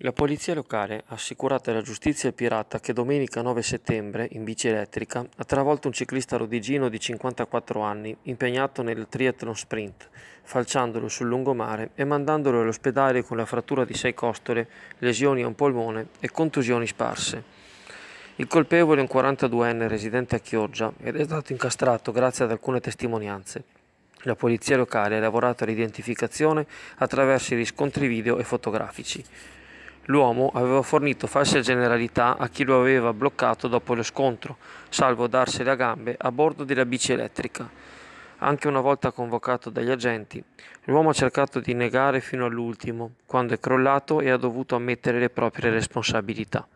La polizia locale ha assicurato alla giustizia il pirata che domenica 9 settembre, in bici elettrica, ha travolto un ciclista rodigino di 54 anni impegnato nel triathlon sprint, falciandolo sul lungomare e mandandolo all'ospedale con la frattura di 6 costole, lesioni a un polmone e contusioni sparse. Il colpevole è un 42enne residente a Chioggia ed è stato incastrato grazie ad alcune testimonianze. La polizia locale ha lavorato all'identificazione attraverso i riscontri video e fotografici. L'uomo aveva fornito false generalità a chi lo aveva bloccato dopo lo scontro, salvo darsene a gambe a bordo della bici elettrica. Anche una volta convocato dagli agenti, l'uomo ha cercato di negare fino all'ultimo, quando è crollato e ha dovuto ammettere le proprie responsabilità.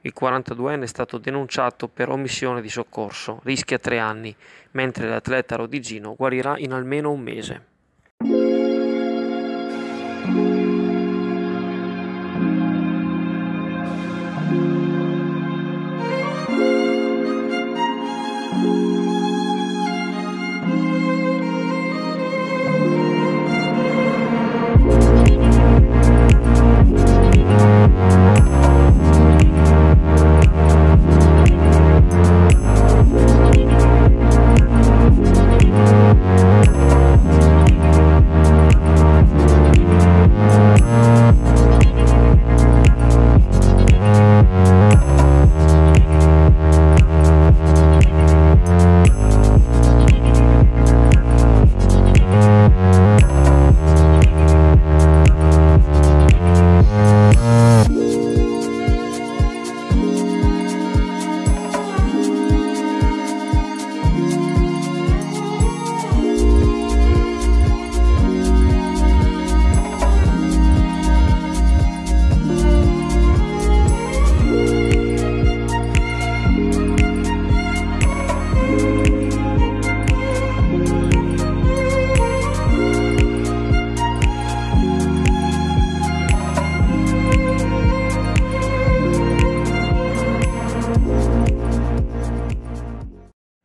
Il 42enne è stato denunciato per omissione di soccorso, rischia 3 anni, mentre l'atleta rodigino guarirà in almeno un mese.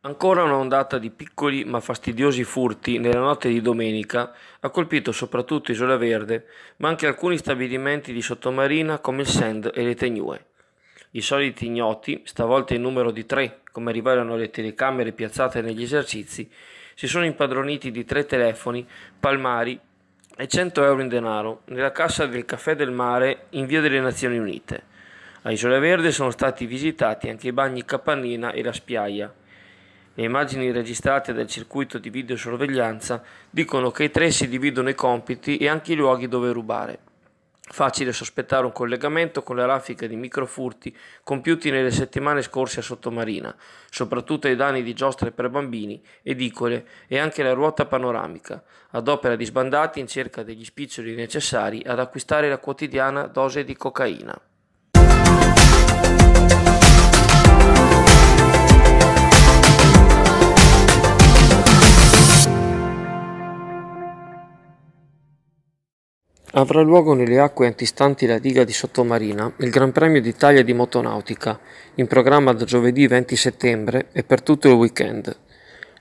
Ancora un'ondata di piccoli ma fastidiosi furti nella notte di domenica ha colpito soprattutto Isola Verde, ma anche alcuni stabilimenti di Sottomarina come il Send e le Tegnue. I soliti ignoti, stavolta in numero di 3, come rivelano le telecamere piazzate negli esercizi, si sono impadroniti di 3 telefoni, palmari e 100 euro in denaro nella cassa del Caffè del Mare in via delle Nazioni Unite. A Isola Verde sono stati visitati anche i bagni Capannina e la Spiaia. Le immagini registrate dal circuito di videosorveglianza dicono che i 3 si dividono i compiti e anche i luoghi dove rubare. Facile sospettare un collegamento con la raffica di microfurti compiuti nelle settimane scorse a Sottomarina, soprattutto ai danni di giostre per bambini, edicole e anche la ruota panoramica, ad opera di sbandati in cerca degli spiccioli necessari ad acquistare la quotidiana dose di cocaina. Avrà luogo nelle acque antistanti la diga di Sottomarina il Gran Premio d'Italia di motonautica, in programma da giovedì 20 settembre e per tutto il weekend.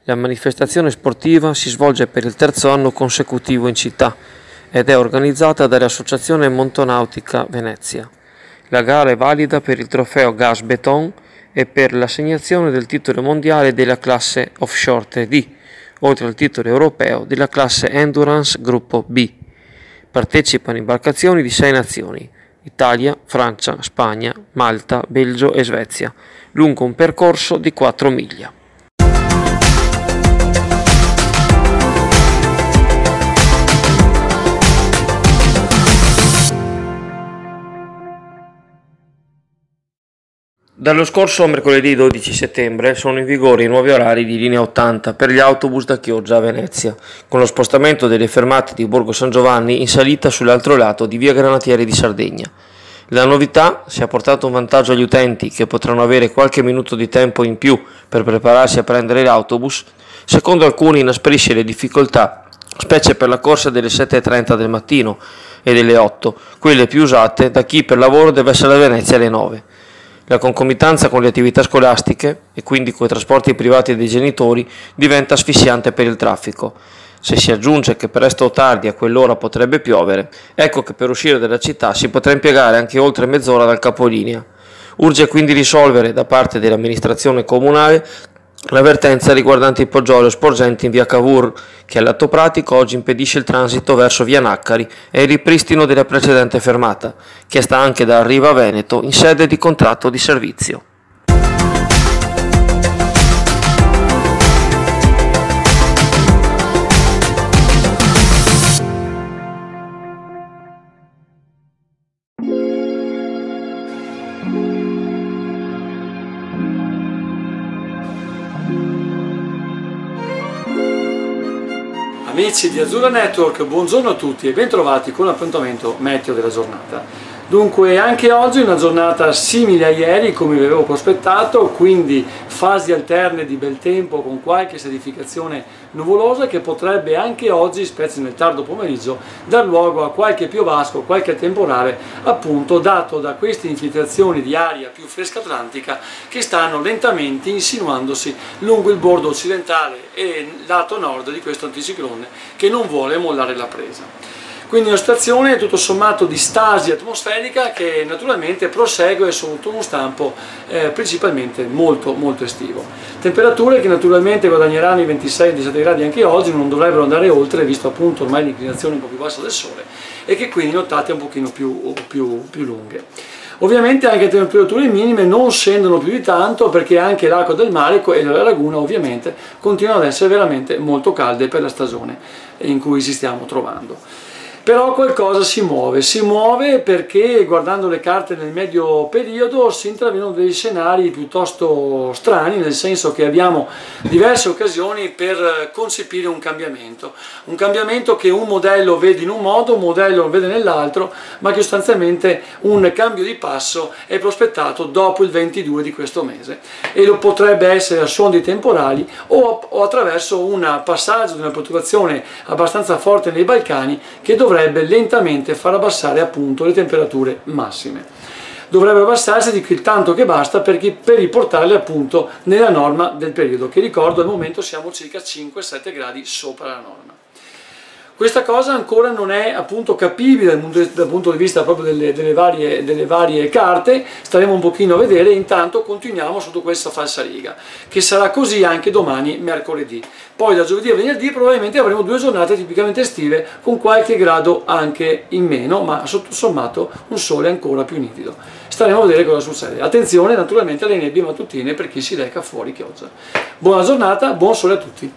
La manifestazione sportiva si svolge per il 3° anno consecutivo in città ed è organizzata dall'Associazione Motonautica Venezia. La gara è valida per il trofeo Gas Beton e per l'assegnazione del titolo mondiale della classe Offshore 3D, oltre al titolo europeo della classe Endurance Gruppo B. Partecipano imbarcazioni di 6 nazioni: Italia, Francia, Spagna, Malta, Belgio e Svezia, lungo un percorso di 4 miglia. Dallo scorso mercoledì 12 settembre sono in vigore i nuovi orari di linea 80 per gli autobus da Chioggia a Venezia, con lo spostamento delle fermate di Borgo San Giovanni in salita sull'altro lato di via Granatieri di Sardegna. La novità si è portato un vantaggio agli utenti che potranno avere qualche minuto di tempo in più per prepararsi a prendere l'autobus, secondo alcuni inasprisce le difficoltà, specie per la corsa delle 7:30 del mattino e delle 8, quelle più usate da chi per lavoro deve essere a Venezia alle 9. La concomitanza con le attività scolastiche, e quindi con i trasporti privati dei genitori, diventa asfissiante per il traffico. Se si aggiunge che presto o tardi a quell'ora potrebbe piovere, ecco che per uscire dalla città si potrà impiegare anche oltre mezz'ora dal capolinea. Urge quindi risolvere da parte dell'amministrazione comunale l'avvertenza riguardante i poggioli sporgenti in via Cavour, che all'atto pratico oggi impedisce il transito verso via Naccari e il ripristino della precedente fermata, chiesta anche da Arriva Veneto in sede di contratto di servizio. Amici di Azzurra Network, buongiorno a tutti e bentrovati con l'appuntamento meteo della giornata. Dunque anche oggi una giornata simile a ieri come vi avevo prospettato, quindi fasi alterne di bel tempo con qualche sedificazione nuvolosa che potrebbe anche oggi, specie nel tardo pomeriggio, dar luogo a qualche piovasco, qualche temporale, appunto dato da queste infiltrazioni di aria più fresca atlantica che stanno lentamente insinuandosi lungo il bordo occidentale e lato nord di questo anticiclone che non vuole mollare la presa. Quindi una situazione tutto sommato di stasi atmosferica che naturalmente prosegue sotto uno stampo principalmente molto estivo. Temperature che naturalmente guadagneranno i 26-27 gradi anche oggi, non dovrebbero andare oltre visto appunto ormai l'inclinazione un po' più bassa del sole e che quindi notate un pochino più lunghe. Ovviamente anche le temperature minime non scendono più di tanto perché anche l'acqua del mare e la laguna ovviamente continuano ad essere veramente molto calde per la stagione in cui ci stiamo trovando. Però qualcosa si muove perché guardando le carte nel medio periodo si intravedono degli scenari piuttosto strani, nel senso che abbiamo diverse occasioni per concepire un cambiamento che un modello vede in un modo, un modello lo vede nell'altro, ma che sostanzialmente un cambio di passo è prospettato dopo il 22 di questo mese e lo potrebbe essere a suon di temporali o attraverso un passaggio di una perturbazione abbastanza forte nei Balcani che dovrebbe lentamente far abbassare appunto le temperature massime. Dovrebbero abbassarsi di quel tanto che basta per riportarle appunto nella norma del periodo, che ricordo al momento siamo circa 5-7 gradi sopra la norma. Questa cosa ancora non è appunto capibile dal punto di vista proprio delle varie carte, staremo un pochino a vedere, intanto continuiamo sotto questa falsariga, che sarà così anche domani mercoledì. Poi da giovedì a venerdì probabilmente avremo 2 giornate tipicamente estive con qualche grado anche in meno, ma tutto sommato un sole ancora più nitido. Staremo a vedere cosa succede. Attenzione naturalmente alle nebbie mattutine per chi si reca fuori pioggia. Buona giornata, buon sole a tutti!